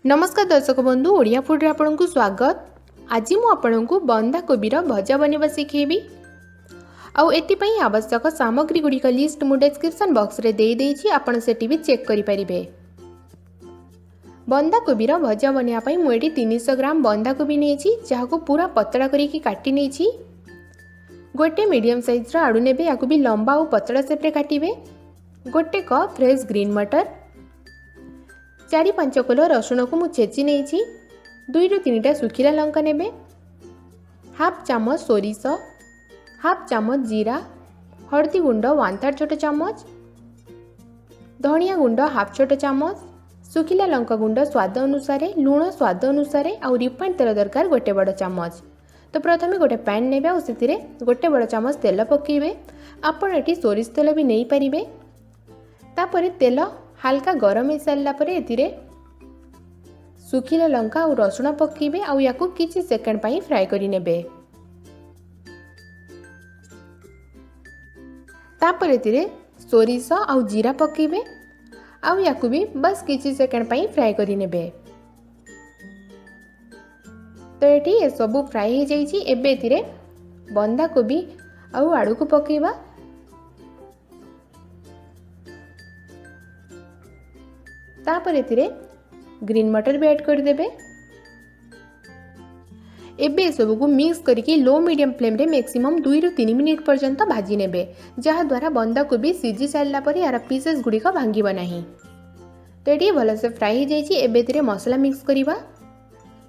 नमस्कार दर्शक बंधु ओडिया फूड रे आपनको स्वागत। आज मु आपनको बंधा कोबी भजा बनवा शिखेबी। आउ एतिपई आवश्यक सामग्री गुड़िक लिस्ट मु डिस्क्रिप्शन बॉक्स रे दे देछि, आपण सेठी भी चेक करि परिबे। बंधा कोबी भजा बनवा पई मु एठी 300 ग्राम बंधा कोबी नेछि, जहाको पूरा पतला करिकि काटि नेछि। गोटे मीडियम साइज रा आडू नेबे, याकू भी लंबा और पतला शेप रे काटिबे। गोटे कप फ्रेश ग्रीन मटर, 4-5 किलो रसुण को मु छेची नहीं, 2-3टा सुखिला लंका नेबे, हाफ चामच सोरिष, हाफ चामच जीरा, हळदी गुंड 1/3 छोट चामच, धनिया गुंड हाफ छोट चामच, सुखिला लंका गुंड स्वाद अनुसार, लुण स्वाद अनुसार, आ रिफाइंड तेल दरकार गोटे बड़ चामच। तो प्रथमे गोटे पैन नेबे और सेतिरे गोटे बड़ चामच तेल पकेबे। आपण एटी सोरिष तेल भी नहीं पारिबे। तापरे तेल हल्का गरम हो सारा पर सुखिला लंका और रसुण पकेबे, आउ याकू किछि सेकंड पई फ्राई करि नेबे। तापर एतिरे सोरिष आउ जीरा पकेबे, आउ याकू भी बस किछि सेकंड पई फ्राई करि नेबे। तो एटी ए सब फ्राई हो जाइछि। एबे एतिरे बंधा कोबी आउ आलू को पकेबा। तापर एतिरे ग्रीन मटर भी ऐड कर देबे। एबे सब को मिक्स करके लो मीडियम फ्लेम रे मैक्सिमम 2-3 मिनिट पर्यंत भाजी नेबे, जहा द्वारा बंधा कोबी सीझी सारला पर यार पीसेस गुड़िक भांगिबो नाही। तो ये भल से फ्राई हो जाइए। एबे एतिरे मसला मिक्स करिबा।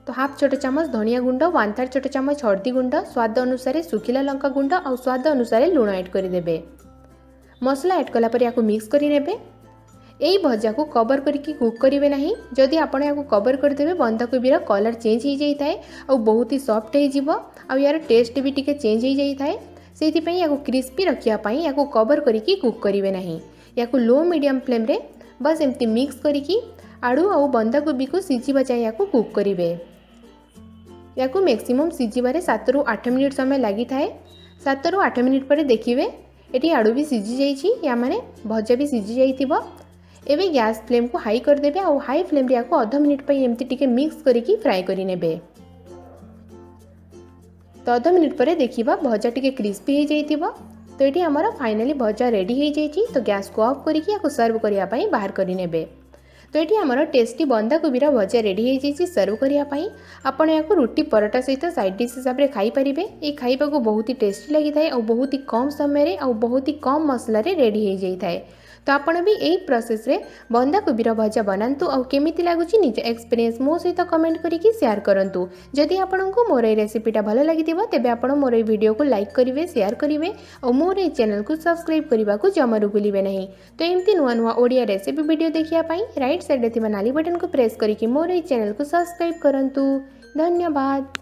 तो हाफ छोट चामच धनिया गुंड, 1/3 छोट चामच हळदी गुंड, स्वाद अनुसार सुखिला लंका गुंड और स्वाद अनुसार लुण ऐड कर देबे। मसला ऐड कला पर याको मिक्स करि नेबे। यही भजा को कवर करके कुक करेंगे नहीं। जदि आपण या कवर करदेवे बंधा कोबी कलर चेंज हो जाता है और बहुत ही सॉफ्ट हो यार टेस्ट भी टिके चेंज हो जाता है। से क्रिस्पी रखापी या कवर करके कुक करेंगे नहीं। या लो मीडियम फ्लेम रे बस एमती मिक्स करके आलू और बंधा कोबी को सीझा जाए या कुक करेंगे। या मैक्सिमम सीझारे 7-8 मिनिट समय लगी थाए। 7-8 मिनिट पर देखिए ये आलू भी सीझी जाइए, या माने भजा भी सीझी जाइथिबो। एबे गैस फ्लेम को हाई कर देबे और हाई फ्लेम रे याको आधा मिनिट पई एमती टिके मिक्स करके फ्राई करि नेबे। तो आधा मिनिट पर देखिबा भजा टिके क्रिस्पी हो जाइथिबो। तो ये हमर फाइनली भजा रेडी हो जाइछि। तो गैस को ऑफ करके याको सर्व करिया पई बाहर करि नेबे। तो ये हमर टेस्टी बंधा कोबी भजा रेडी हो जाइछि सर्व करिया पई। आपण याको रोटी परोटा सहित साइड डिश हिसाब रे खाई परिबे। ए खाइबा को बहुत ही टेस्टी लगी थाए और बहुत ही कम समय रे और बहुत ही कम मसला रे रेडी हो जाई थाए। तो आपण भी यही प्रोसेस रे बंधा कोबी भजा बनातु और केमिति लागुची निज एक्सपीरियंस मो सहित कमेंट करिकि शेयर करंतु। जदि आपनको मोर ए रेसिपीटा भल लागिथिबो तेबे आपण मोर ए वीडियो को लाइक करिवे, शेयर करिवे और मोर ए चैनल को सब्सक्राइब करबा को जमारू भूलिबे नहीं। तो एमती नुआ नुआ ओडिया रेसिपी वीडियो देखिया पई राइट साइड रे थिबा नाली बटन को प्रेस करिकि मोर ए चैनल को सब्सक्राइब करंतु। धन्यवाद।